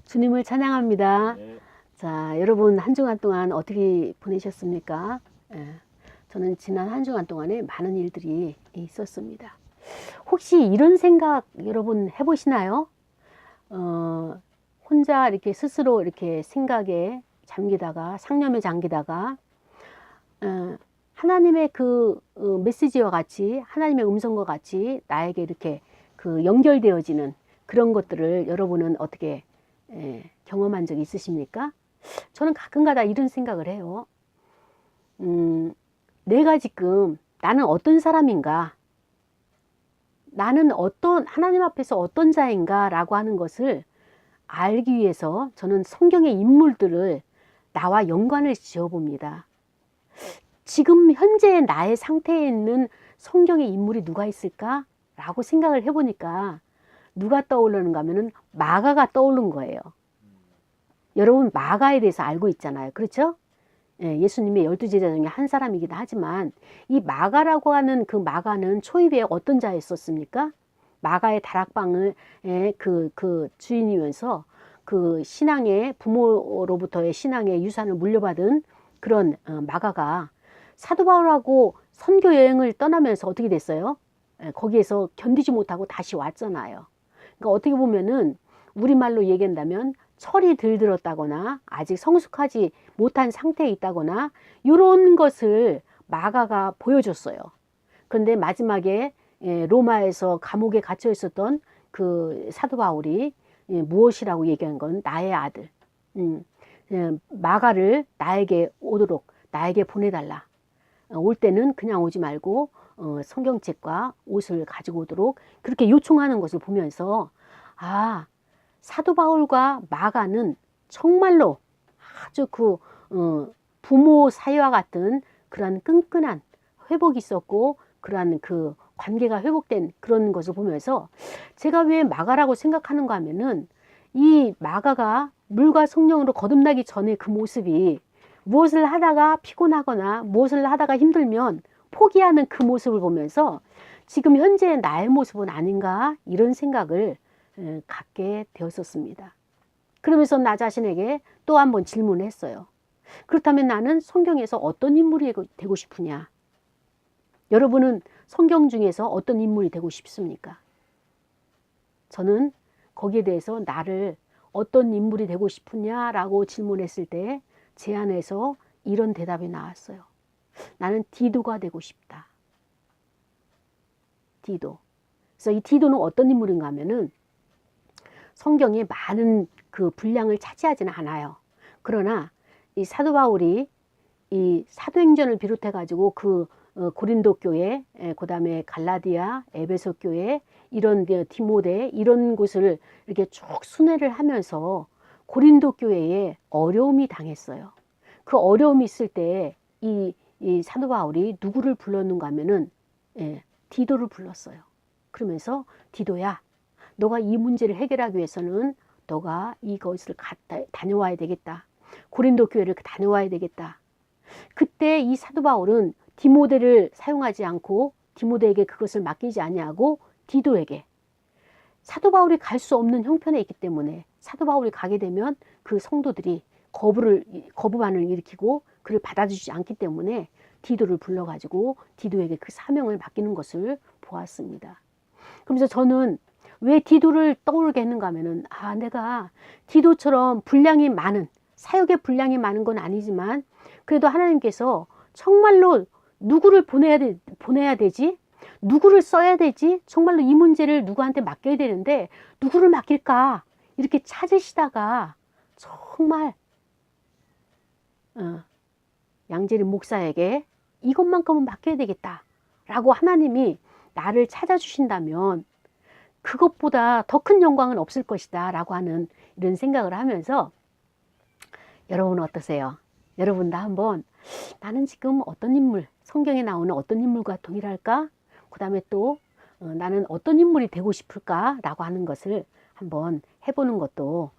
주님을 찬양합니다. 네. 자, 여러분 한 주간 동안 어떻게 보내셨습니까? 예, 저는 지난 한 주간 동안에 많은 일들이 있었습니다. 혹시 이런 생각 여러분 해보시나요? 혼자 이렇게 스스로 이렇게 생각에 잠기다가 상념에 잠기다가 하나님의 그 메시지와 같이 하나님의 음성과 같이 나에게 이렇게 그 연결되어지는 그런 것들을 여러분은 어떻게 경험한 적이 있으십니까? 저는 가끔가다 이런 생각을 해요. 내가 지금 나는 어떤 사람인가? 나는 하나님 앞에서 어떤 자인가? 라고 하는 것을 알기 위해서 저는 성경의 인물들을 나와 연관을 지어 봅니다. 지금 현재 나의 상태에 있는 성경의 인물이 누가 있을까? 라고 생각을 해보니까 누가 떠오르는가 하면은 마가가 떠오른 거예요. 여러분 마가에 대해서 알고 있잖아요. 그렇죠? 예, 예수님의 12제자 중에 한 사람이기도 하지만 이 마가라고 하는 그 마가는 초입에 어떤 자였었습니까? 마가의 다락방을 그 주인이면서 그 신앙의 부모로부터의 신앙의 유산을 물려받은 그런 마가가 사도 바울하고 선교 여행을 떠나면서 어떻게 됐어요? 거기에서 견디지 못하고 다시 왔잖아요. 그러니까 어떻게 보면은 우리말로 얘기한다면 철이 들들었다거나 아직 성숙하지 못한 상태에 있다거나 이런 것을 마가가 보여줬어요. 그런데 마지막에 로마에서 감옥에 갇혀 있었던 그 사도 바울이 무엇이라고 얘기한 건 나의 아들 마가를 나에게 오도록 나에게 보내달라. 올 때는 그냥 오지 말고 성경책과 옷을 가지고 오도록 그렇게 요청하는 것을 보면서 아, 사도 바울과 마가는 정말로 아주 그 부모 사이와 같은 그러한 끈끈한 회복이 있었고 그러한 그 관계가 회복된 그런 것을 보면서 제가 왜 마가라고 생각하는가 하면은 이 마가가 물과 성령으로 거듭나기 전에 그 모습이 무엇을 하다가 피곤하거나 무엇을 하다가 힘들면 포기하는 그 모습을 보면서 지금 현재 나의 모습은 아닌가 이런 생각을 갖게 되었었습니다. 그러면서 나 자신에게 또 한 번 질문을 했어요. 그렇다면 나는 성경에서 어떤 인물이 되고 싶으냐? 여러분은 성경 중에서 어떤 인물이 되고 싶습니까? 저는 거기에 대해서 나를 어떤 인물이 되고 싶으냐라고 질문했을 때 제 안에서 이런 대답이 나왔어요. 나는 디도가 되고 싶다. 디도. 그래서 이 디도는 어떤 인물인가 하면은 성경에 많은 그 분량을 차지하지는 않아요. 그러나 이 사도 바울이 이 사도행전을 비롯해 가지고 그 고린도 교회, 그다음에 갈라디아, 에베소 교회 이런 디모데 이런 곳을 이렇게 쭉 순회를 하면서 고린도 교회에 어려움이 당했어요. 그 어려움이 있을 때 이 사도 바울이 누구를 불렀는가 하면은 디도를 불렀어요. 그러면서 디도야, 너가 이 문제를 해결하기 위해서는 너가 이것을 다녀와야 되겠다. 고린도 교회를 다녀와야 되겠다. 그때 이 사도 바울은 디모데를 사용하지 않고 디모데에게 그것을 맡기지 아니하고 디도에게 사도 바울이 갈 수 없는 형편에 있기 때문에 사도 바울이 가게 되면 그 성도들이 거부반을 일으키고 그를 받아주지 않기 때문에 디도를 불러가지고 디도에게 그 사명을 맡기는 것을 보았습니다. 그러면서 저는 왜 디도를 떠오르게 했는가 하면은 내가 디도처럼 분량이 많은 사역의 분량이 많은 건 아니지만 그래도 하나님께서 정말로 누구를 보내야 되지? 누구를 써야 되지? 정말로 이 문제를 누구한테 맡겨야 되는데 누구를 맡길까? 이렇게 찾으시다가 정말 양재림 목사에게 이것만큼은 맡겨야 되겠다 라고 하나님이 나를 찾아주신다면 그것보다 더 큰 영광은 없을 것이다 라고 하는 이런 생각을 하면서 여러분은 어떠세요? 여러분도 한번 나는 지금 어떤 인물, 성경에 나오는 어떤 인물과 동일할까? 그 다음에 또 나는 어떤 인물이 되고 싶을까? 라고 하는 것을 한번 해보는 것도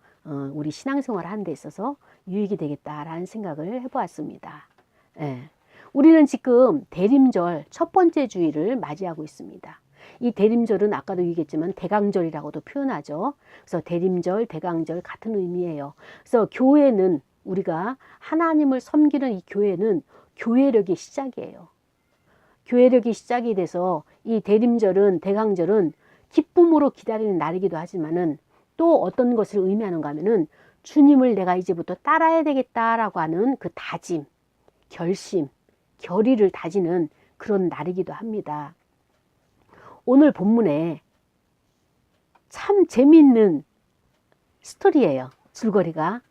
우리 신앙생활 하는 데 있어서 유익이 되겠다라는 생각을 해보았습니다. 우리는 지금 대림절 첫 번째 주일을 맞이하고 있습니다. 이 대림절은 아까도 얘기했지만 대강절이라고도 표현하죠. 그래서 대림절, 대강절 같은 의미예요. 그래서 교회는 우리가 하나님을 섬기는 이 교회는 교회력의 시작이에요. 교회력이 시작이 돼서 이 대림절은 대강절은 기쁨으로 기다리는 날이기도 하지만은 또 어떤 것을 의미하는가 하면은 주님을 내가 이제부터 따라야 되겠다라고 하는 그 다짐, 결심, 결의를 다지는 그런 날이기도 합니다. 오늘 본문에 참 재미있는 스토리예요. 줄거리가.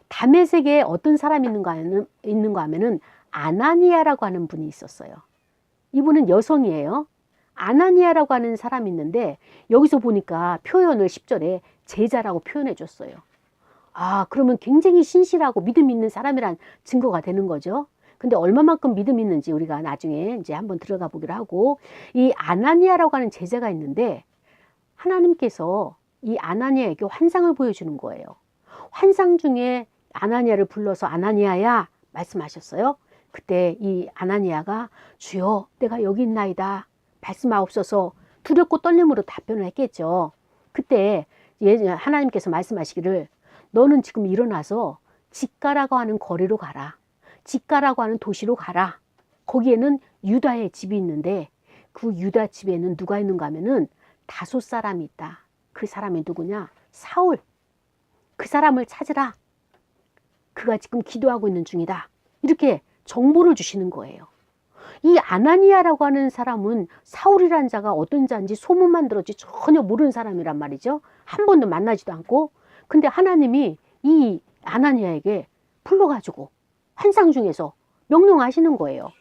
다메섹에 어떤 사람이 있는가 하면은 아나니아라고 하는 분이 있었어요. 이분은 여성이에요. 아나니아라고 하는 사람이 있는데 여기서 보니까 표현을 10절에 제자라고 표현해 줬어요. 아, 그러면 굉장히 신실하고 믿음 있는 사람이란 증거가 되는 거죠. 근데 얼마만큼 믿음 있는지 우리가 나중에 이제 한번 들어가 보기로 하고, 이 아나니아라고 하는 제자가 있는데 하나님께서 이 아나니아에게 환상을 보여주는 거예요. 환상 중에 아나니아를 불러서 아나니아야 말씀하셨어요. 그때 이 아나니아가 주여 내가 여기 있나이다 말씀하옵소서 두렵고 떨림으로 답변을 했겠죠. 그때 하나님께서 말씀하시기를 너는 지금 일어나서 직가라고 하는 거리로 가라. 직가라고 하는 도시로 가라. 거기에는 유다의 집이 있는데 그 유다 집에는 누가 있는가 하면은 5 사람이 있다. 그 사람이 누구냐? 사울. 그 사람을 찾으라. 그가 지금 기도하고 있는 중이다. 이렇게 정보를 주시는 거예요. 이 아나니아라고 하는 사람은 사울이라는 자가 어떤 자인지 소문만 들었지 전혀 모르는 사람이란 말이죠. 한 번도 만나지도 않고. 근데 하나님이 이 아나니아에게 불러가지고 환상 중에서 명령하시는 거예요.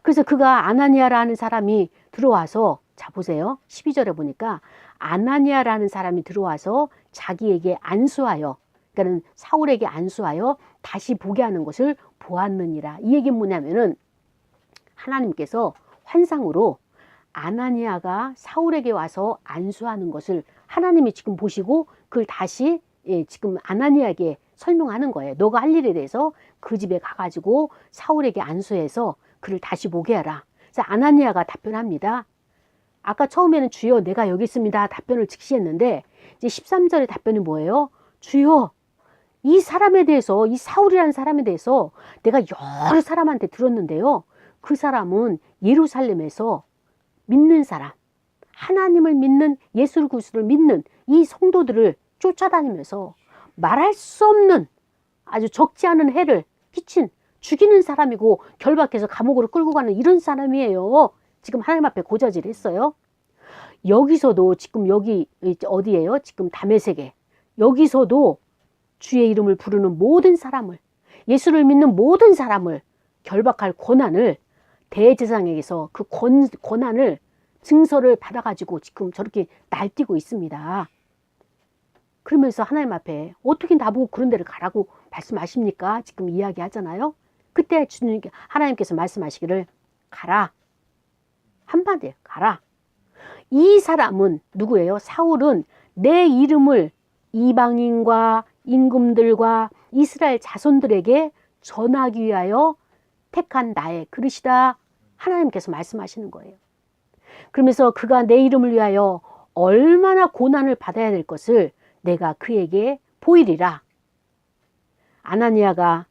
그래서 그가 아나니아라는 사람이 들어와서, 자 보세요. 12절에 보니까 아나니아라는 사람이 들어와서 자기에게 안수하여, 그러니까 사울에게 안수하여 다시 보게 하는 것을 보았느니라. 이 얘기는 뭐냐면은 하나님께서 환상으로 아나니아가 사울에게 와서 안수하는 것을 하나님이 지금 보시고 그걸 다시 지금 아나니아에게 설명하는 거예요. 너가 할 일에 대해서 그 집에 가가지고 사울에게 안수해서 그를 다시 보게 하라. 그래서 아나니아가 답변합니다. 아까 처음에는 주여 내가 여기 있습니다 답변을 즉시 했는데 이제 13절의 답변이 뭐예요? 주여 이 사람에 대해서, 이 사울이라는 사람에 대해서 내가 여러 사람한테 들었는데요. 그 사람은 예루살렘에서 믿는 사람, 하나님을 믿는, 예수 그리스도를 믿는 이 성도들을 쫓아다니면서 말할 수 없는 아주 적지 않은 해를 끼친 죽이는 사람이고 결박해서 감옥으로 끌고 가는 이런 사람이에요. 지금 하나님 앞에 고자질을 했어요. 여기서도 지금 여기 어디예요? 지금 다메섹에. 여기서도 주의 이름을 부르는 모든 사람을, 예수를 믿는 모든 사람을 결박할 권한을 대제사장에게서 그 권한을 증서를 받아가지고 지금 저렇게 날뛰고 있습니다. 그러면서 하나님 앞에 어떻게 나보고 그런 데를 가라고 말씀하십니까? 지금 이야기하잖아요. 그때 하나님께서 말씀하시기를 가라. 한마디에 가라. 이 사람은 누구예요? 사울은 내 이름을 이방인과 임금들과 이스라엘 자손들에게 전하기 위하여 택한 나의 그릇이다. 하나님께서 말씀하시는 거예요. 그러면서 그가 내 이름을 위하여 얼마나 고난을 받아야 될 것을 내가 그에게 보이리라. 아나니아가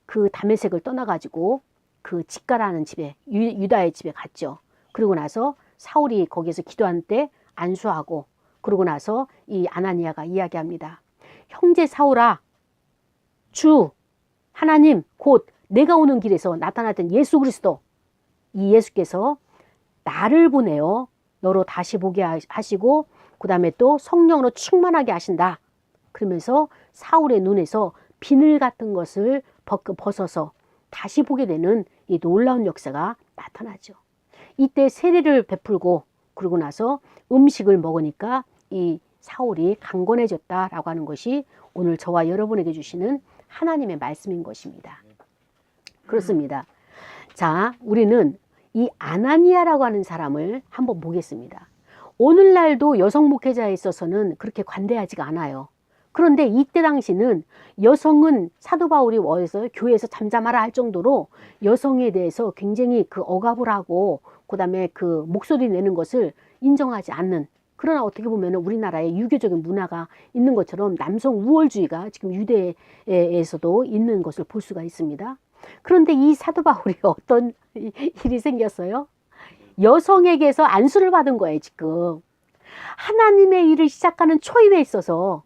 그 다메섹을 떠나가지고 그 직가라는 집에, 유다의 집에 갔죠. 그러고 나서 사울이 거기에서 기도한 때 안수하고, 그러고 나서 이 아나니아가 이야기합니다. 형제 사울아, 주 하나님 곧 내가 오는 길에서 나타났던 예수 그리스도, 이 예수께서 나를 보내어 너로 다시 보게 하시고 그 다음에 또 성령으로 충만하게 하신다. 그러면서 사울의 눈에서 비늘 같은 것을 벗어서 다시 보게 되는 이 놀라운 역사가 나타나죠. 이때 세례를 베풀고 그러고 나서 음식을 먹으니까 이 사울이 강건해졌다라고 하는 것이 오늘 저와 여러분에게 주시는 하나님의 말씀인 것입니다. 그렇습니다. 자, 우리는 이 아나니아라고 하는 사람을 한번 보겠습니다. 오늘날도 여성 목회자에 있어서는 그렇게 관대하지가 않아요. 그런데 이때 당시는 여성은 사도 바울이 교회에서 잠잠하라 할 정도로 여성에 대해서 굉장히 그 억압을 하고 그다음에 그 목소리 내는 것을 인정하지 않는, 그러나 어떻게 보면 우리나라에 유교적인 문화가 있는 것처럼 남성 우월주의가 지금 유대에서도 있는 것을 볼 수가 있습니다. 그런데 이 사도 바울이 어떤 일이 생겼어요? 여성에게서 안수를 받은 거예요, 지금. 하나님의 일을 시작하는 초입에 있어서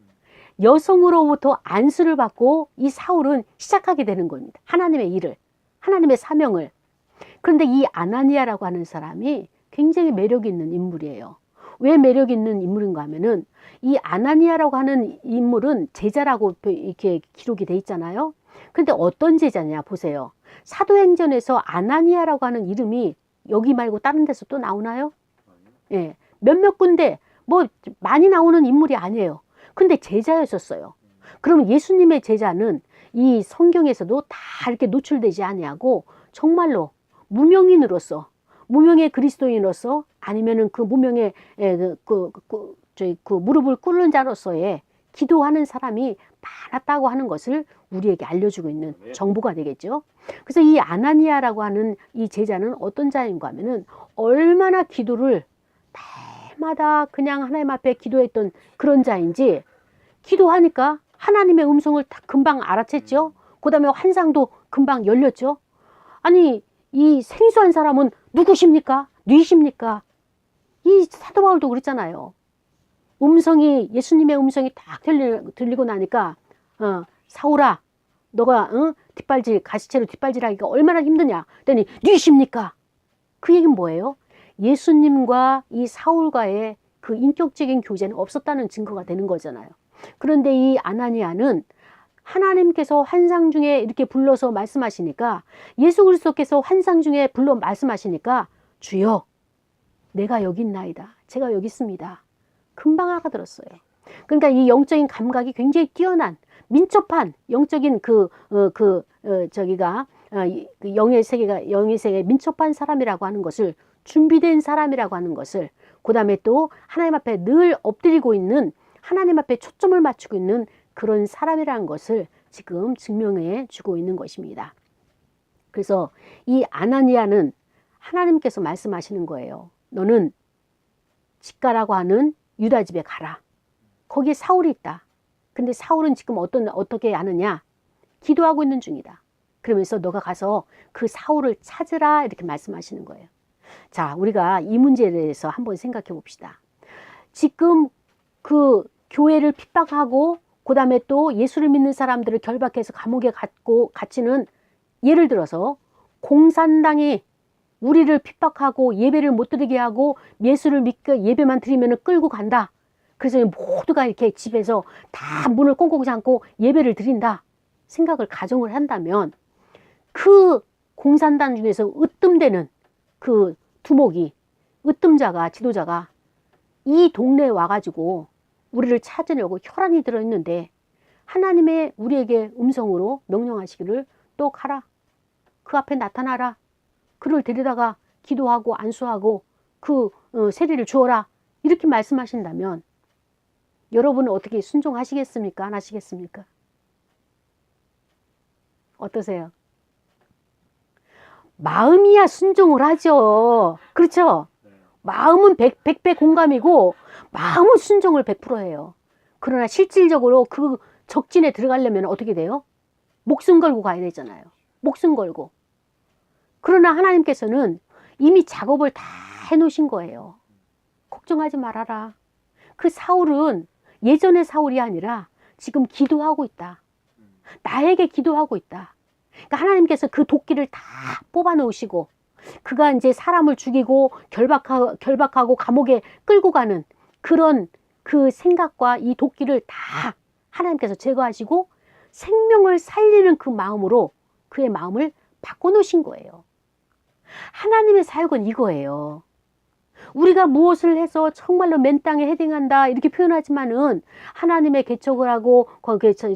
여성으로부터 안수를 받고 이 사울은 시작하게 되는 겁니다. 하나님의 일을, 하나님의 사명을. 그런데 이 아나니아라고 하는 사람이 굉장히 매력 있는 인물이에요. 왜 매력 있는 인물인가 하면은 이 아나니아라고 하는 인물은 제자라고 이렇게 기록이 돼 있잖아요. 근데 어떤 제자냐 보세요. 사도행전에서 아나니아라고 하는 이름이 여기 말고 다른 데서 또 나오나요? 예, 몇몇 군데 뭐 많이 나오는 인물이 아니에요. 근데 제자였었어요. 그러면 예수님의 제자는 이 성경에서도 다 이렇게 노출되지 아니하고 정말로 무명인으로서, 무명의 그리스도인으로서, 아니면은 그 무명의 그 무릎을 꿇는 자로서의 기도하는 사람이 많았다고 하는 것을 우리에게 알려주고 있는 정보가 되겠죠. 그래서 이 아나니아라고 하는 이 제자는 어떤 자인가 하면은 얼마나 기도를 때마다 그냥 하나님 앞에 기도했던 그런 자인지, 기도하니까 하나님의 음성을 다 금방 알아챘죠. 그 다음에 환상도 금방 열렸죠. 아니, 이 생소한 사람은 누구십니까? 누이십니까? 이 사도 바울도 그랬잖아요. 음성이, 예수님의 음성이 딱 들리고 나니까 사울아, 너가 뒷발질, 가시채로 뒷발질하기가 얼마나 힘드냐 그랬더니 누이십니까? 그 얘기는 뭐예요? 예수님과 이 사울과의 그 인격적인 교제는 없었다는 증거가 되는 거잖아요. 그런데 이 아나니아는 하나님께서 환상 중에 이렇게 불러서 말씀하시니까, 예수 그리스도께서 환상 중에 불러 말씀하시니까, 주여 내가 여기 있나이다, 제가 여기 있습니다, 금방 알아들었어요. 그러니까 이 영적인 감각이 굉장히 뛰어난, 민첩한 영적인 영의 세계에 민첩한 사람이라고 하는 것을, 준비된 사람이라고 하는 것을, 그 다음에 또 하나님 앞에 늘 엎드리고 있는, 하나님 앞에 초점을 맞추고 있는 그런 사람이라는 것을 지금 증명해 주고 있는 것입니다. 그래서 이 아나니아는 하나님께서 말씀하시는 거예요. 너는 직가라고 하는 유다 집에 가라. 거기에 사울이 있다. 근데 사울은 지금 어떻게 하느냐? 기도하고 있는 중이다. 그러면서 너가 가서 그 사울을 찾으라, 이렇게 말씀하시는 거예요. 자, 우리가 이 문제에 대해서 한번 생각해 봅시다. 지금 그 교회를 핍박하고 그 다음에 또 예수를 믿는 사람들을 결박해서 감옥에 갇히는, 예를 들어서 공산당이 우리를 핍박하고 예배를 못 드리게 하고 예수를 믿고 예배만 드리면 끌고 간다. 그래서 모두가 이렇게 집에서 다 문을 꽁꽁 잠고 예배를 드린다 생각을 가정을 한다면, 그 공산당 중에서 으뜸되는 그 두목이, 으뜸자가, 지도자가 이 동네에 와가지고 우리를 찾으려고 혈안이 들어있는데 하나님의 우리에게 음성으로 명령하시기를 또 가라, 그 앞에 나타나라, 그를 데려다가 기도하고 안수하고 그 세리를 주어라, 이렇게 말씀하신다면 여러분은 어떻게 순종하시겠습니까? 안 하시겠습니까? 어떠세요? 마음이야 순종을 하죠. 그렇죠? 마음은 100배 공감이고 마음은 순종을 100% 해요. 그러나 실질적으로 그 적진에 들어가려면 어떻게 돼요? 목숨 걸고 가야 되잖아요. 목숨 걸고. 그러나 하나님께서는 이미 작업을 다 해놓으신 거예요. 걱정하지 말아라. 그 사울은 예전의 사울이 아니라 지금 기도하고 있다. 나에게 기도하고 있다. 그러니까 하나님께서 그 도끼를 다 뽑아 놓으시고, 그가 이제 사람을 죽이고 결박하고 감옥에 끌고 가는 그런 그 생각과 이 도끼를 다 하나님께서 제거하시고 생명을 살리는 그 마음으로 그의 마음을 바꿔놓으신 거예요. 하나님의 사역은 이거예요. 우리가 무엇을 해서 정말로 맨 땅에 헤딩한다 이렇게 표현하지만은, 하나님의 개척을 하고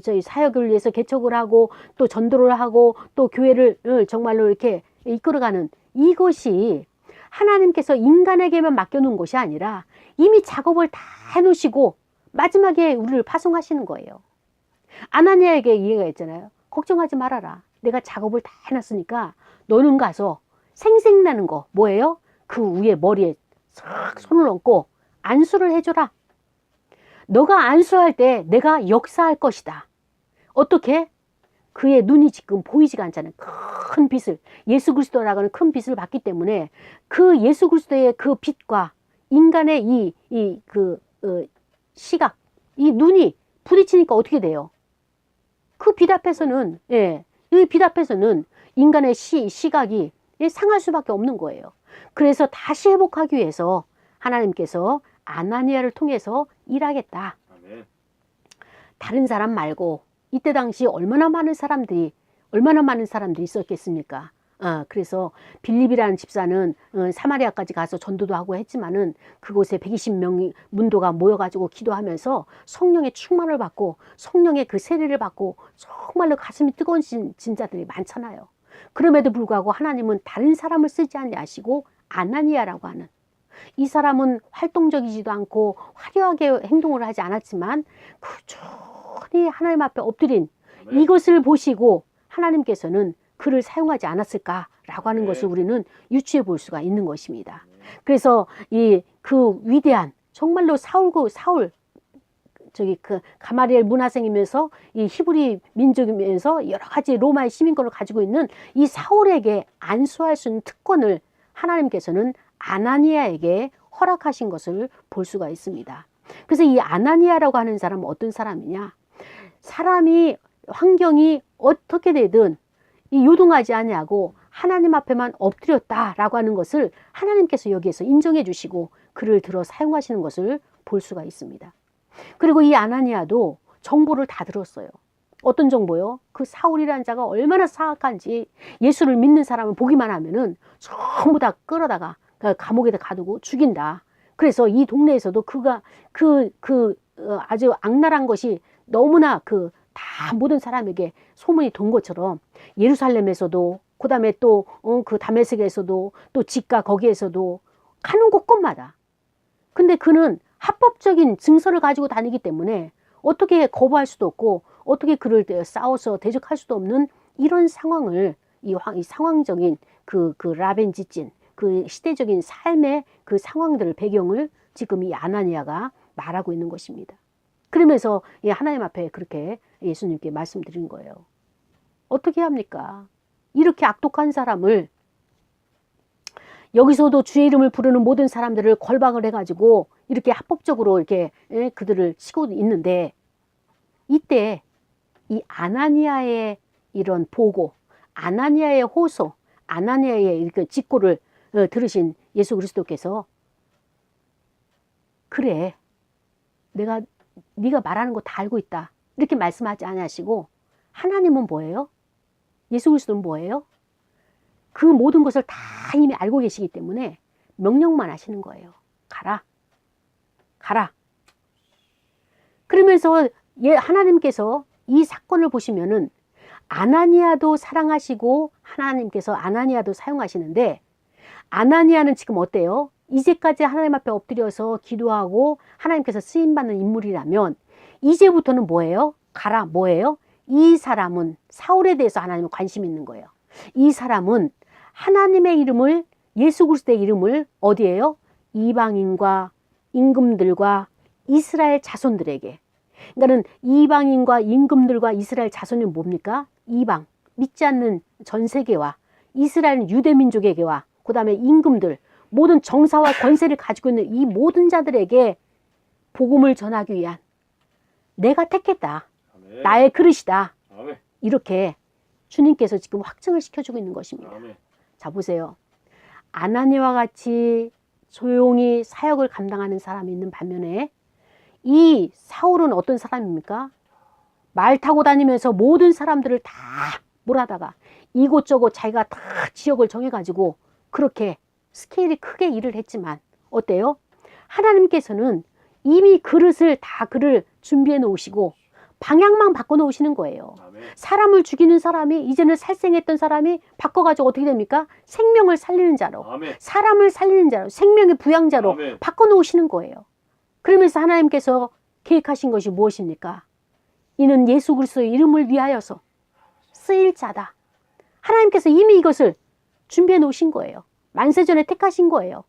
저희 사역을 위해서 개척을 하고 또 전도를 하고 또 교회를 정말로 이렇게 이끌어가는, 이것이 하나님께서 인간에게만 맡겨놓은 것이 아니라 이미 작업을 다 해놓으시고 마지막에 우리를 파송하시는 거예요. 아나니아에게 이해가 있잖아요. 걱정하지 말아라. 내가 작업을 다 해놨으니까 너는 가서 생생나는 거 뭐예요? 그 위에 머리에 싹 손을 얹고 안수를 해줘라. 너가 안수할 때 내가 역사할 것이다. 어떻게? 그의 눈이 지금 보이지가 않잖아요. 큰 빛을, 예수 그리스도라고 하는 큰 빛을 받기 때문에 그 예수 그리스도의 그 빛과 인간의 시각, 이 눈이 부딪히니까 어떻게 돼요? 그 빛 앞에서는, 이 빛 앞에서는 인간의 시각이 상할 수밖에 없는 거예요. 그래서 다시 회복하기 위해서 하나님께서 아나니아를 통해서 일하겠다. 아멘. 다른 사람 말고 이때 당시 얼마나 많은 사람들이 있었겠습니까? 그래서 빌립이라는 집사는 사마리아까지 가서 전도도 하고 했지만은 그곳에 120명의 문도가 모여가지고 기도하면서 성령의 충만을 받고 성령의 그 세례를 받고 정말로 가슴이 뜨거워진 자들이 많잖아요. 그럼에도 불구하고 하나님은 다른 사람을 쓰지 아니하시고 아나니아라고 하는, 이 사람은 활동적이지도 않고 화려하게 행동을 하지 않았지만 꾸준히 하나님 앞에 엎드린 이것을 보시고 하나님께서는 그를 사용하지 않았을까라고 하는 것을 우리는 유추해 볼 수가 있는 것입니다. 그래서 그 위대한 정말로 그 가마리엘 문화생이면서 이 히브리 민족이면서 여러 가지 로마의 시민권을 가지고 있는 이 사울에게 안수할 수 있는 특권을 하나님께서는 아나니아에게 허락하신 것을 볼 수가 있습니다. 그래서 이 아나니아라고 하는 사람은 어떤 사람이냐? 사람이 환경이 어떻게 되든 요동하지 아니하고 하나님 앞에만 엎드렸다라고 하는 것을 하나님께서 여기에서 인정해 주시고 그를 들어 사용하시는 것을 볼 수가 있습니다. 그리고 이 아나니아도 정보를 다 들었어요. 어떤 정보요? 그 사울이라는 자가 얼마나 사악한지 예수를 믿는 사람을 보기만 하면은 전부 다 끌어다가 감옥에다 가두고 죽인다. 그래서 이 동네에서도 그가 아주 악랄한 것이 너무나 다 모든 사람에게 소문이 돈 것처럼 예루살렘에서도 그다음에 또 그 다메섹에서도 또 직가 거기에서도 가는 곳곳마다. 근데 그는 합법적인 증서를 가지고 다니기 때문에 어떻게 거부할 수도 없고 어떻게 그를 싸워서 대적할 수도 없는 이런 상황을 이 상황적인 그 라벤지찐 그 시대적인 삶의 그 상황들 배경을 지금 이 아나니아가 말하고 있는 것입니다. 그러면서 하나님 앞에 그렇게 예수님께 말씀드린 거예요. 어떻게 합니까? 이렇게 악독한 사람을 여기서도 주의 이름을 부르는 모든 사람들을 걸방을 해가지고 이렇게 합법적으로 이렇게 그들을 치고 있는데 이때 이 아나니아의 이런 보고, 아나니아의 호소, 아나니아의 이렇게 직고를 들으신 예수 그리스도께서 그래, 네가 말하는 거 다 알고 있다 이렇게 말씀하지 않으시고 하나님은 뭐예요? 예수 그리스도는 뭐예요? 그 모든 것을 다 이미 알고 계시기 때문에 명령만 하시는 거예요. 가라. 가라. 그러면서 하나님께서 이 사건을 보시면은 아나니아도 사랑하시고 하나님께서 아나니아도 사용하시는데 아나니아는 지금 어때요? 이제까지 하나님 앞에 엎드려서 기도하고 하나님께서 쓰임받는 인물이라면 이제부터는 뭐예요? 가라. 뭐예요? 이 사람은 사울에 대해서 하나님은 관심 있는 거예요. 이 사람은 하나님의 이름을, 예수 그리스도의 이름을 어디에요? 이방인과 임금들과 이스라엘 자손들에게. 그러니까는 이방인과 임금들과 이스라엘 자손이 뭡니까? 이방, 믿지 않는 전 세계와 이스라엘 유대민족에게와 그 다음에 임금들, 모든 정사와 권세를 가지고 있는 이 모든 자들에게 복음을 전하기 위한 내가 택했다. 아멘. 나의 그릇이다. 아멘. 이렇게 주님께서 지금 확증을 시켜주고 있는 것입니다. 아멘. 자, 보세요. 아나니아와 같이 조용히 사역을 감당하는 사람이 있는 반면에 이 사울은 어떤 사람입니까? 말 타고 다니면서 모든 사람들을 다 몰아다가 이곳저곳 자기가 다 지역을 정해가지고 그렇게 스케일이 크게 일을 했지만 어때요? 하나님께서는 이미 그를 준비해 놓으시고 방향만 바꿔 놓으시는 거예요. 아멘. 사람을 죽이는 사람이 이제는 살생했던 사람이 바꿔가지고 어떻게 됩니까? 생명을 살리는 자로, 아멘. 사람을 살리는 자로, 생명의 부양자로 아멘. 바꿔 놓으시는 거예요. 그러면서 하나님께서 계획하신 것이 무엇입니까? 이는 예수 그리스도의 이름을 위하여서 쓰일 자다. 하나님께서 이미 이것을 준비해 놓으신 거예요. 만세전에 택하신 거예요.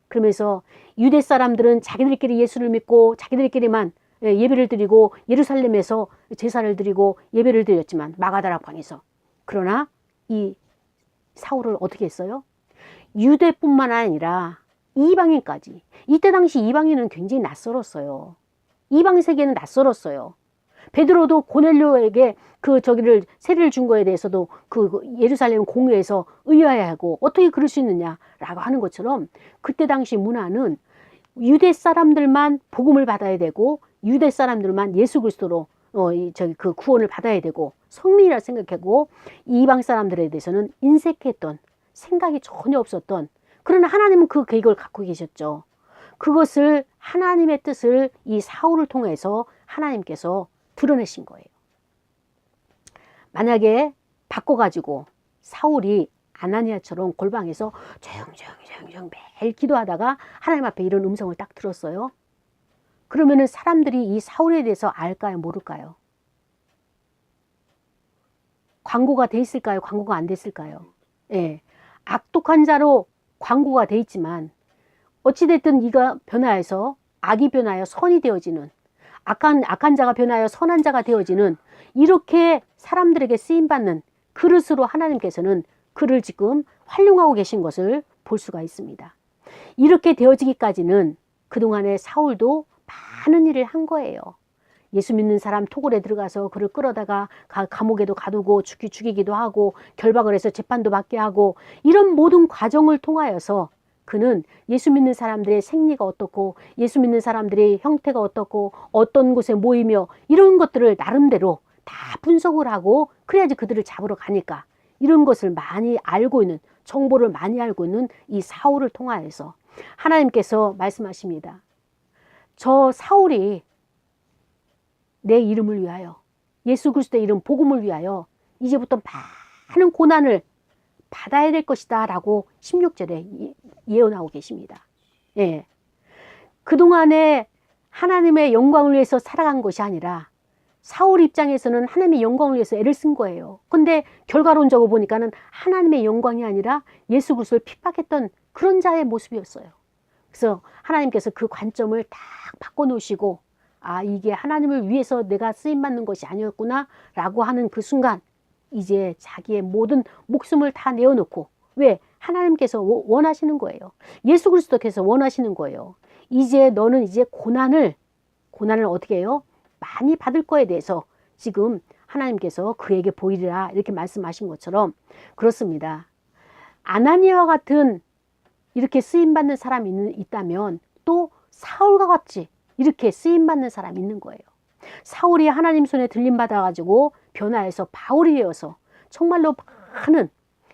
그러면서 유대 사람들은 자기들끼리 예수를 믿고 자기들끼리만 예배를 드리고 예루살렘에서 제사를 드리고 예배를 드렸지만 마가다락방에서. 그러나 이 사울을 어떻게 했어요? 유대뿐만 아니라 이방인까지. 이때 당시 이방인은 굉장히 낯설었어요. 이방 세계는 낯설었어요. 베드로도 고넬료에게 저기를 세례를 준 거에 대해서도 그 예루살렘 공회에서 의아해하고 어떻게 그럴 수 있느냐라고 하는 것처럼 그때 당시 문화는 유대 사람들만 복음을 받아야 되고 유대 사람들만 예수 그리스도로 그 구원을 받아야 되고 성민이라 생각하고 이방 사람들에 대해서는 인색했던 생각이 전혀 없었던, 그러나 하나님은 그 계획을 갖고 계셨죠. 그것을 하나님의 뜻을 이 사울을 통해서 하나님께서 드러내신 거예요. 만약에 바꿔가지고 사울이 아나니아처럼 골방에서 조용조용 매일 기도하다가 하나님 앞에 이런 음성을 딱 들었어요. 그러면은 사람들이 이 사울에 대해서 알까요? 모를까요? 광고가 돼 있을까요? 광고가 안 됐을까요? 예. 악독한 자로 광고가 돼 있지만 어찌됐든 이가 변화해서 악이 변하여 선이 되어지는, 악한 자가 변하여 선한 자가 되어지는, 이렇게 사람들에게 쓰임받는 그릇으로 하나님께서는 그를 지금 활용하고 계신 것을 볼 수가 있습니다. 이렇게 되어지기까지는 그동안에 사울도 많은 일을 한 거예요. 예수 믿는 사람 토굴에 들어가서 그를 끌어다가 감옥에도 가두고 죽이기도 하고 결박을 해서 재판도 받게 하고, 이런 모든 과정을 통하여서 그는 예수 믿는 사람들의 생리가 어떻고 예수 믿는 사람들의 형태가 어떻고 어떤 곳에 모이며 이런 것들을 나름대로 다 분석을 하고 그래야지 그들을 잡으러 가니까, 이런 것을 많이 알고 있는, 정보를 많이 알고 있는 이 사울을 통하여서 하나님께서 말씀하십니다. 저 사울이 내 이름을 위하여, 예수 그리스도의 이름 복음을 위하여 이제부터 많은 고난을 받아야 될 것이다 라고 16절에 예언하고 계십니다. 예. 그동안에 하나님의 영광을 위해서 살아간 것이 아니라 사울 입장에서는 하나님의 영광을 위해서 애를 쓴 거예요. 근데 결과론적으로 보니까는 하나님의 영광이 아니라 예수 그리스도를 핍박했던 그런 자의 모습이었어요. 그래서 하나님께서 그 관점을 딱 바꿔놓으시고, 아, 이게 하나님을 위해서 내가 쓰임받는 것이 아니었구나 라고 하는 그 순간 이제 자기의 모든 목숨을 다 내어놓고, 왜? 하나님께서 원하시는 거예요. 예수 그리스도께서 원하시는 거예요. 이제 너는 이제 고난을 어떻게 해요? 많이 받을 거에 대해서 지금 하나님께서 그에게 보이리라 이렇게 말씀하신 것처럼 그렇습니다. 아나니아와 같은 이렇게 쓰임받는 사람이 있다면 또 사울과 같이 이렇게 쓰임받는 사람이 있는 거예요. 사울이 하나님 손에 들림받아가지고 변화해서 바울이 되어서 정말로 많은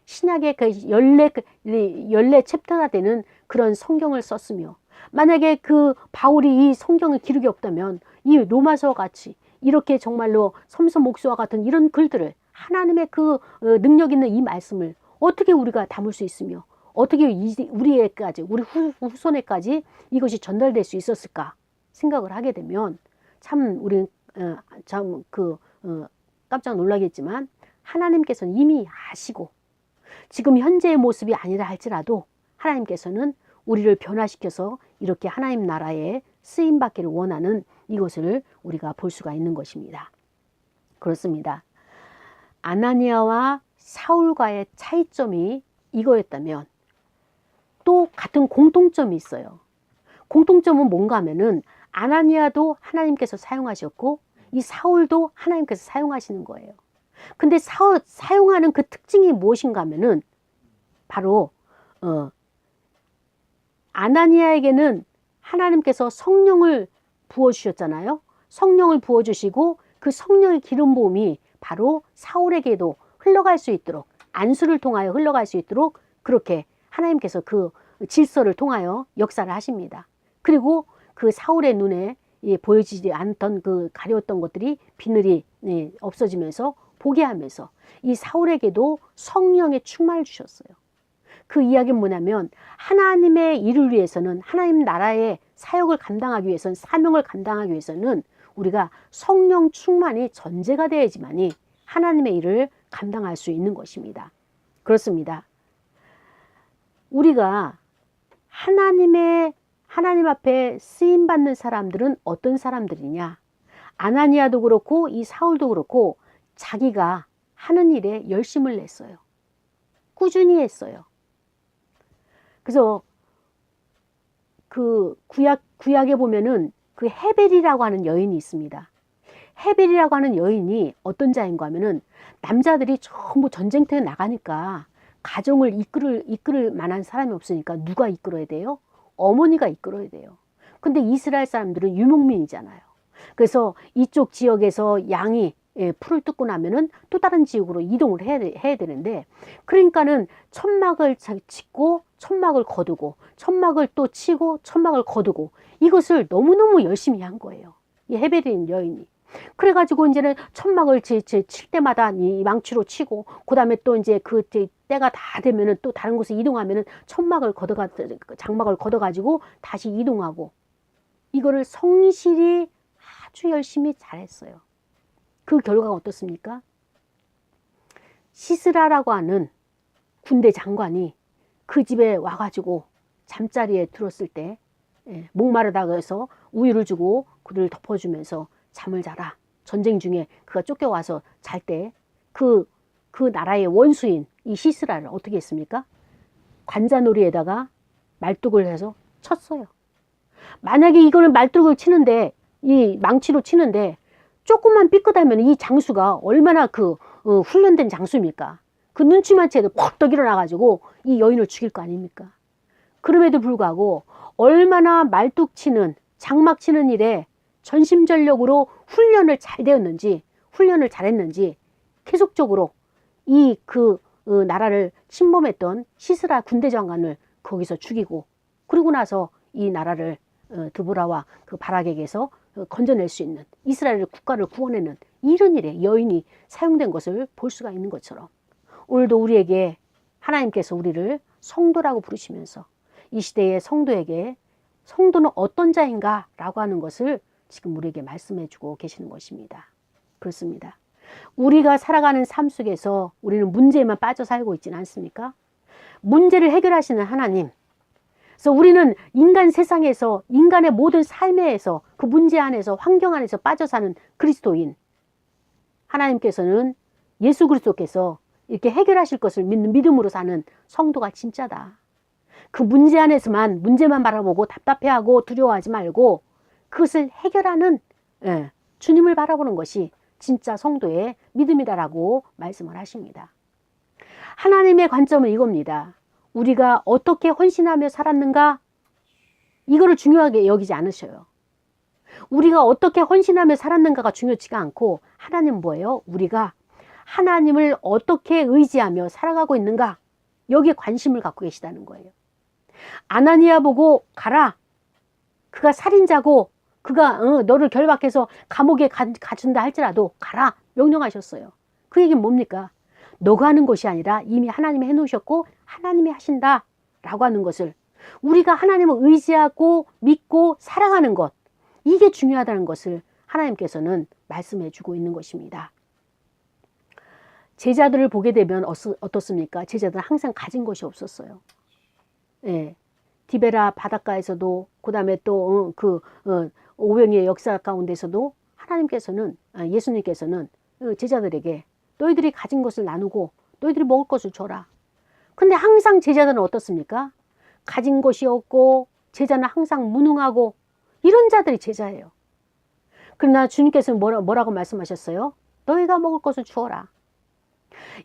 신약의 그 14 챕터가 되는 그런 성경을 썼으며, 만약에 그 바울이 이 성경을 기록이 없다면 이 로마서와 같이 이렇게 정말로 섬섬 목수와 같은 이런 글들을, 하나님의 그 능력 있는 이 말씀을 어떻게 우리가 담을 수 있으며 어떻게 우리에까지, 우리 후손에까지 이것이 전달될 수 있었을까 생각을 하게 되면 참 우리 깜짝 놀라겠지만 하나님께서는 이미 아시고 지금 현재의 모습이 아니라 할지라도 하나님께서는 우리를 변화시켜서 이렇게 하나님 나라에 쓰임받기를 원하는 이것을 우리가 볼 수가 있는 것입니다. 그렇습니다. 아나니아와 사울과의 차이점이 이거였다면 또 같은 공통점이 있어요. 공통점은 뭔가 하면은 아나니아도 하나님께서 사용하셨고 이 사울도 하나님께서 사용하시는 거예요. 근데 사용하는 그 특징이 무엇인가 하면은 바로 아나니아에게는 하나님께서 성령을 부어주셨잖아요. 성령을 부어주시고 그 성령의 기름 부음이 바로 사울에게도 흘러갈 수 있도록, 안수를 통하여 흘러갈 수 있도록 그렇게 하나님께서 그 질서를 통하여 역사를 하십니다. 그리고 그 사울의 눈에 보여지지 않던 그 가려웠던 것들이 비늘이 없어지면서 보게 하면서 이 사울에게도 성령의 충만을 주셨어요. 그 이야기는 뭐냐면 하나님의 일을 위해서는, 하나님 나라의 사역을 감당하기 위해서는, 사명을 감당하기 위해서는 우리가 성령 충만이 전제가 되어야지만이 하나님의 일을 감당할 수 있는 것입니다. 그렇습니다. 우리가 하나님 앞에 쓰임 받는 사람들은 어떤 사람들이냐? 아나니아도 그렇고 이 사울도 그렇고 자기가 하는 일에 열심을 냈어요. 꾸준히 했어요. 그래서 그 구약에 보면은 그 헤벨이라고 하는 여인이 있습니다. 헤벨이라고 하는 여인이 어떤 자인가 하면은 남자들이 전부 전쟁터에 나가니까 가정을 이끌을 만한 사람이 없으니까 누가 이끌어야 돼요? 어머니가 이끌어야 돼요. 근데 이스라엘 사람들은 유목민이잖아요. 그래서 이쪽 지역에서 양이 풀을 뜯고 나면은 또 다른 지역으로 이동을 해야 되는데, 그러니까는 천막을 짓고 천막을 거두고 천막을 또 치고 천막을 거두고 이것을 너무너무 열심히 한 거예요. 이 헤벨인 여인이. 그래가지고 이제는 천막을 칠 때마다 이 망치로 치고, 그 다음에 또 이제 그 때가 다 되면은 또 다른 곳에 이동하면은 장막을 걷어가지고 다시 이동하고, 이거를 성실히 아주 열심히 잘했어요. 그 결과가 어떻습니까? 시스라라고 하는 군대 장관이 그 집에 와가지고 잠자리에 들었을 때 목마르다고 해서 우유를 주고 그를 덮어주면서 잠을 자라. 전쟁 중에 그가 쫓겨와서 잘 때 그 나라의 원수인 이 시스라를 어떻게 했습니까? 관자놀이에다가 말뚝을 해서 쳤어요. 만약에 이거를 말뚝을 치는데, 이 망치로 치는데 조금만 삐끗하면 이 장수가 얼마나 훈련된 장수입니까? 그 눈치만 채도 퍽떡 일어나가지고 이 여인을 죽일 거 아닙니까? 그럼에도 불구하고 얼마나 말뚝 치는, 장막 치는 일에 전심전력으로 훈련을 잘했는지 계속적으로 나라를 침범했던 시스라 군대 장관을 거기서 죽이고, 그러고 나서 이 나라를 드보라와 그 바락에게서 건져낼 수 있는, 이스라엘 국가를 구원하는 이런 일에 여인이 사용된 것을 볼 수가 있는 것처럼, 오늘도 우리에게 하나님께서 우리를 성도라고 부르시면서 이 시대의 성도에게 성도는 어떤 자인가 라고 하는 것을 지금 우리에게 말씀해 주고 계시는 것입니다. 그렇습니다. 우리가 살아가는 삶 속에서 우리는 문제에만 빠져 살고 있지는 않습니까? 문제를 해결하시는 하나님. 그래서 우리는 인간 세상에서, 인간의 모든 삶에서, 그 문제 안에서, 환경 안에서 빠져 사는 그리스도인. 하나님께서는, 예수 그리스도께서 이렇게 해결하실 것을 믿는 믿음으로 사는 성도가 진짜다. 그 문제 안에서만, 문제만 바라보고 답답해하고 두려워하지 말고 그것을 해결하는 주님을 바라보는 것이 진짜 성도의 믿음이다라고 말씀을 하십니다. 하나님의 관점은 이겁니다. 우리가 어떻게 헌신하며 살았는가? 이거를 중요하게 여기지 않으셔요. 우리가 어떻게 헌신하며 살았는가가 중요치가 않고, 하나님은 뭐예요? 우리가 하나님을 어떻게 의지하며 살아가고 있는가? 여기에 관심을 갖고 계시다는 거예요. 아나니아 보고 가라. 그가 살인자고 그가 너를 결박해서 감옥에 갇힌다 할지라도 가라 명령하셨어요. 그 얘기는 뭡니까? 너가 하는 것이 아니라 이미 하나님이 해놓으셨고 하나님이 하신다 라고 하는 것을, 우리가 하나님을 의지하고 믿고 살아가는 것, 이게 중요하다는 것을 하나님께서는 말씀해 주고 있는 것입니다. 제자들을 보게 되면 어떻습니까? 제자들은 항상 가진 것이 없었어요. 디베라 바닷가에서도, 그 다음에 또 오병이의 역사 가운데서도 하나님께서는, 예수님께서는 제자들에게 너희들이 가진 것을 나누고 너희들이 먹을 것을 줘라. 근데 항상 제자들은 어떻습니까? 가진 것이 없고 제자는 항상 무능하고 이런 자들이 제자예요. 그러나 주님께서는 뭐라고 말씀하셨어요? 너희가 먹을 것을 주어라.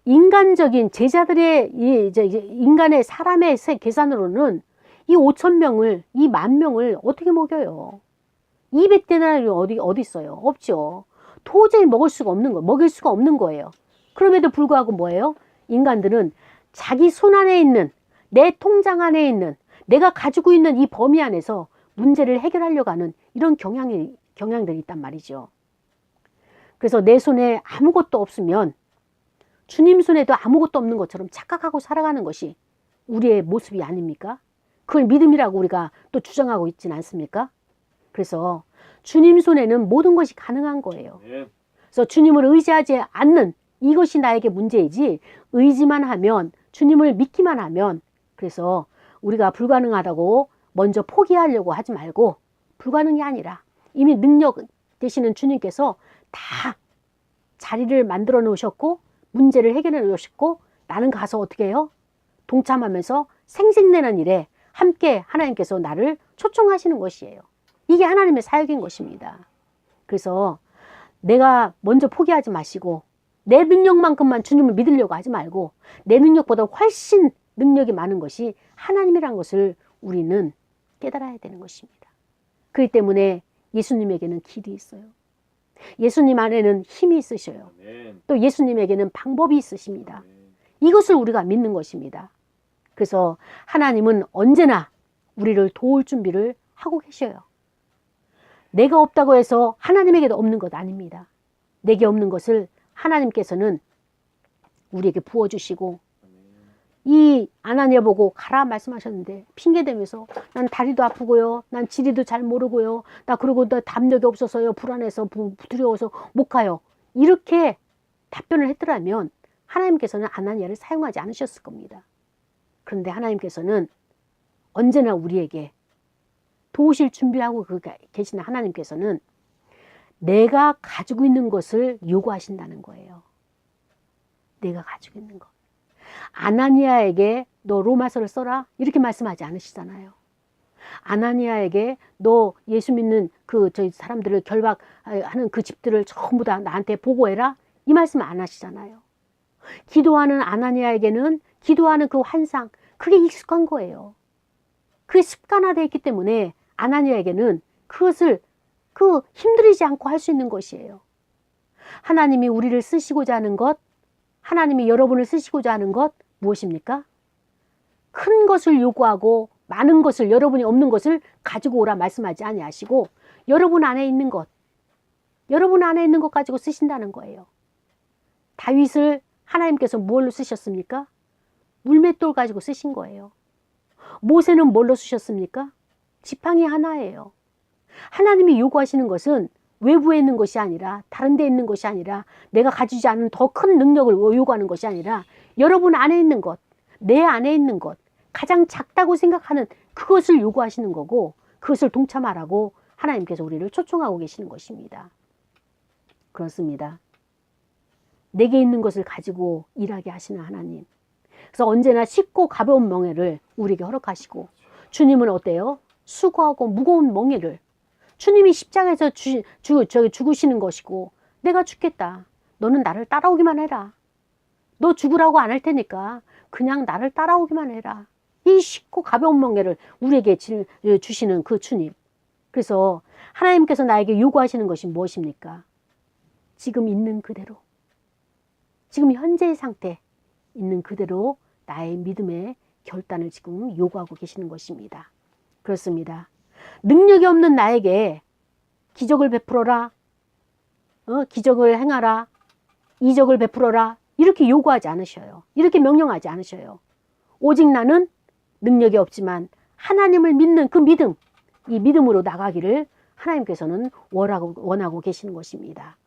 인간적인 제자들의 인간의 사람의 계산으로는 이 5,000명을, 이 10,000명을 어떻게 먹여요? 200데나리온이 어디 있어요? 없죠. 도저히 먹일 수가 없는 거예요. 그럼에도 불구하고 뭐예요? 인간들은 자기 손 안에 있는, 내 통장 안에 있는, 내가 가지고 있는 이 범위 안에서 문제를 해결하려고 하는 이런 경향들이 있단 말이죠. 그래서 내 손에 아무것도 없으면 주님 손에도 아무것도 없는 것처럼 착각하고 살아가는 것이 우리의 모습이 아닙니까? 그걸 믿음이라고 우리가 또 주장하고 있지는 않습니까? 그래서 주님 손에는 모든 것이 가능한 거예요. 그래서 주님을 의지하지 않는 이것이 나에게 문제이지, 의지만 하면, 주님을 믿기만 하면, 그래서 우리가 불가능하다고 먼저 포기하려고 하지 말고, 불가능이 아니라 이미 능력 되시는 주님께서 다 자리를 만들어 놓으셨고 문제를 해결해 놓으셨고, 나는 가서 어떻게 해요? 동참하면서 생생내는 일에 함께 하나님께서 나를 초청하시는 것이에요. 이게 하나님의 사역인 것입니다. 그래서 내가 먼저 포기하지 마시고, 내 능력만큼만 주님을 믿으려고 하지 말고, 내 능력보다 훨씬 능력이 많은 것이 하나님이란 것을 우리는 깨달아야 되는 것입니다. 그렇기 때문에 예수님에게는 길이 있어요. 예수님 안에는 힘이 있으셔요. 또 예수님에게는 방법이 있으십니다. 이것을 우리가 믿는 것입니다. 그래서 하나님은 언제나 우리를 도울 준비를 하고 계셔요. 내가 없다고 해서 하나님에게도 없는 것 아닙니다. 내게 없는 것을 하나님께서는 우리에게 부어주시고, 이 아나니아 보고 가라 말씀하셨는데 핑계대면서 난 다리도 아프고요, 난 지리도 잘 모르고요, 나 그러고 나 담력이 없어서요, 불안해서 두려워서 못 가요, 이렇게 답변을 했더라면 하나님께서는 아나니아를 사용하지 않으셨을 겁니다. 그런데 하나님께서는 언제나 우리에게 도우실 준비하고 계시는 하나님께서는 내가 가지고 있는 것을 요구하신다는 거예요. 내가 가지고 있는 것. 아나니아에게 너 로마서를 써라 이렇게 말씀하지 않으시잖아요. 아나니아에게 너 예수 믿는 저희 사람들을 결박하는 그 집들을 전부 다 나한테 보고해라 이 말씀 안 하시잖아요. 기도하는 아나니아에게는 기도하는 그 환상, 그게 익숙한 거예요. 그게 습관화되어 있기 때문에 아나니아에게는 그것을 힘들이지 않고 할 수 있는 것이에요. 하나님이 우리를 쓰시고자 하는 것, 하나님이 여러분을 쓰시고자 하는 것 무엇입니까? 큰 것을 요구하고 많은 것을, 여러분이 없는 것을 가지고 오라 말씀하지 아니하시고, 여러분 안에 있는 것, 여러분 안에 있는 것 가지고 쓰신다는 거예요. 다윗을 하나님께서 뭘로 쓰셨습니까? 물맷돌 가지고 쓰신 거예요. 모세는 뭘로 쓰셨습니까? 지팡이 하나예요. 하나님이 요구하시는 것은 외부에 있는 것이 아니라, 다른 데 있는 것이 아니라, 내가 가지지 않은 더 큰 능력을 요구하는 것이 아니라 여러분 안에 있는 것, 내 안에 있는 것, 가장 작다고 생각하는 그것을 요구하시는 거고, 그것을 동참하라고 하나님께서 우리를 초청하고 계시는 것입니다. 그렇습니다. 내게 있는 것을 가지고 일하게 하시는 하나님. 그래서 언제나 쉽고 가벼운 멍에를 우리에게 허락하시고, 주님은 어때요? 수고하고 무거운 멍에를, 주님이 십자가에서 죽으시는 것이고, 내가 죽겠다, 너는 나를 따라오기만 해라, 너 죽으라고 안 할 테니까 그냥 나를 따라오기만 해라, 이 쉽고 가벼운 멍에를 우리에게 주시는 그 주님. 그래서 하나님께서 나에게 요구하시는 것이 무엇입니까? 지금 있는 그대로, 지금 현재의 상태 있는 그대로 나의 믿음의 결단을 지금 요구하고 계시는 것입니다. 그렇습니다. 능력이 없는 나에게 기적을 베풀어라, 기적을 행하라, 이적을 베풀어라 이렇게 요구하지 않으셔요. 이렇게 명령하지 않으셔요. 오직 나는 능력이 없지만 하나님을 믿는 그 믿음, 이 믿음으로 나가기를 하나님께서는 원하고 계시는 것입니다.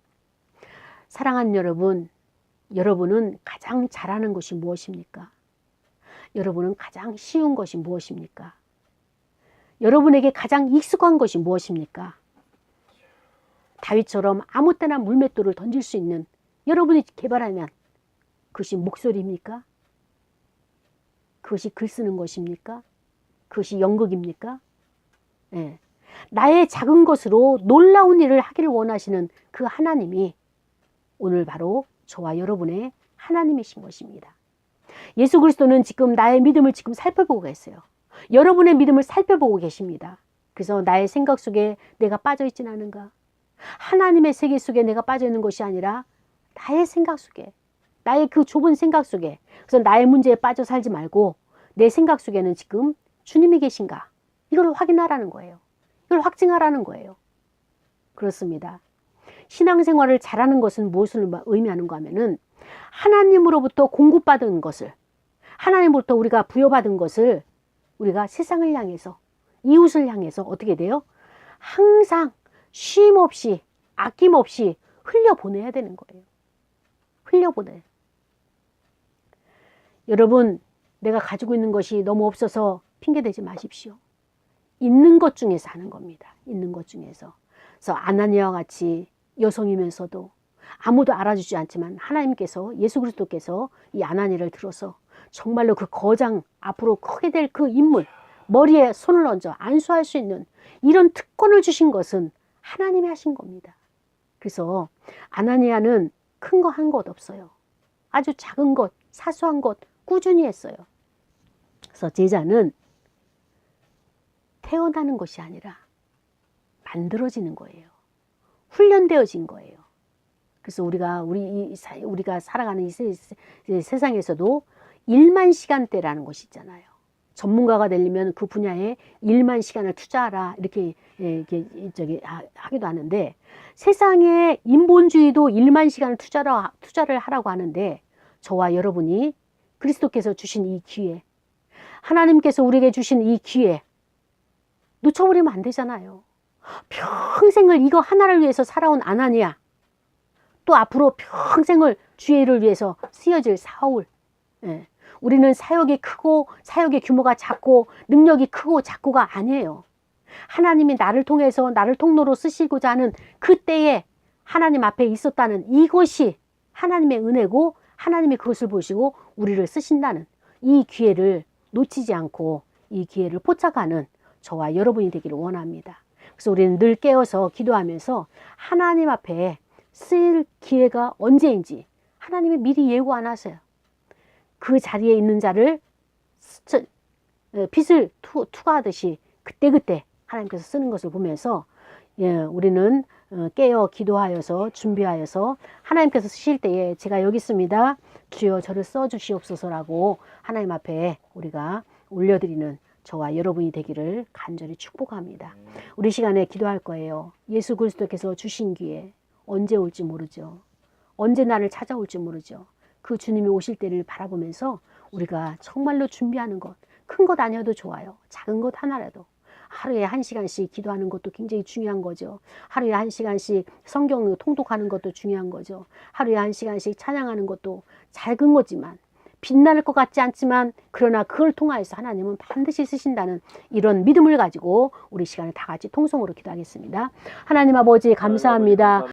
사랑하는 여러분, 여러분은 가장 잘하는 것이 무엇입니까? 여러분은 가장 쉬운 것이 무엇입니까? 여러분에게 가장 익숙한 것이 무엇입니까? 다윗처럼 아무 때나 물맷돌을 던질 수 있는 여러분이 개발하면 그것이 목소리입니까? 그것이 글 쓰는 것입니까? 그것이 연극입니까? 네. 나의 작은 것으로 놀라운 일을 하기를 원하시는 그 하나님이 오늘 바로 저와 여러분의 하나님이신 것입니다. 예수 그리스도는 지금 나의 믿음을 지금 살펴보고 계세요. 여러분의 믿음을 살펴보고 계십니다. 그래서 나의 생각 속에 내가 빠져 있진 않은가? 하나님의 세계 속에 내가 빠져 있는 것이 아니라 나의 생각 속에, 나의 그 좁은 생각 속에, 그래서 나의 문제에 빠져 살지 말고 내 생각 속에는 지금 주님이 계신가? 이걸 확인하라는 거예요. 이걸 확증하라는 거예요. 그렇습니다. 신앙생활을 잘하는 것은 무엇을 의미하는가 하면은 하나님으로부터 공급받은 것을, 하나님으로부터 우리가 부여받은 것을 우리가 세상을 향해서, 이웃을 향해서 어떻게 돼요? 항상 쉼 없이, 아낌없이 흘려보내야 되는 거예요. 흘려보내. 여러분, 내가 가지고 있는 것이 너무 없어서 핑계대지 마십시오. 있는 것 중에서 하는 겁니다. 있는 것 중에서. 그래서 아나니아와 같이 여성이면서도 아무도 알아주지 않지만 하나님께서, 예수 그리스도께서 이 아나니아를 들어서 정말로 그 거장 앞으로 크게 될 그 인물, 머리에 손을 얹어 안수할 수 있는 이런 특권을 주신 것은 하나님이 하신 겁니다. 그래서 아나니아는 큰 거 한 것 없어요. 아주 작은 것, 사소한 것 꾸준히 했어요. 그래서 제자는 태어나는 것이 아니라 만들어지는 거예요. 훈련되어진 거예요. 그래서 우리가 살아가는 이 세상에서도 1만 시간대라는 것이 있잖아요. 전문가가 되려면 그 분야에 1만 시간을 투자하라 이렇게 하기도 하는데, 세상의 인본주의도 1만 시간을 투자를 하라고 하는데, 저와 여러분이 그리스도께서 주신 이 기회, 하나님께서 우리에게 주신 이 기회 놓쳐버리면 안 되잖아요. 평생을 이거 하나를 위해서 살아온 아나니아, 또 앞으로 평생을 주의 일을 위해서 쓰여질 사울. 우리는 사역이 크고 사역의 규모가 작고 능력이 크고 작고가 아니에요. 하나님이 나를 통해서 나를 통로로 쓰시고자 하는 그때에 하나님 앞에 있었다는 이것이 하나님의 은혜고, 하나님이 그것을 보시고 우리를 쓰신다는 이 기회를 놓치지 않고 이 기회를 포착하는 저와 여러분이 되기를 원합니다. 그래서 우리는 늘 깨어서 기도하면서 하나님 앞에 쓰일 기회가 언제인지 하나님이 미리 예고 안 하세요. 그 자리에 있는 자를 빛을 투과하듯이 그때그때 하나님께서 쓰는 것을 보면서 우리는 깨어 기도하여서 준비하여서 하나님께서 쓰실 때에 제가 여기 있습니다. 주여 저를 써주시옵소서라고 하나님 앞에 우리가 올려드리는 저와 여러분이 되기를 간절히 축복합니다. 우리 시간에 기도할 거예요. 예수 그리스도께서 주신 기회 언제 올지 모르죠. 언제 나를 찾아올지 모르죠. 그 주님이 오실 때를 바라보면서 우리가 정말로 준비하는 것, 큰 것 아니어도 좋아요. 작은 것 하나라도. 하루에 1시간씩 기도하는 것도 굉장히 중요한 거죠. 하루에 1시간씩 성경 통독하는 것도 중요한 거죠. 하루에 1시간씩 찬양하는 것도 작은 거지만, 빛날 것 같지 않지만 그러나 그걸 통하여서 하나님은 반드시 쓰신다는 이런 믿음을 가지고 우리 시간을 다 같이 통성으로 기도하겠습니다. 하나님 아버지 감사합니다.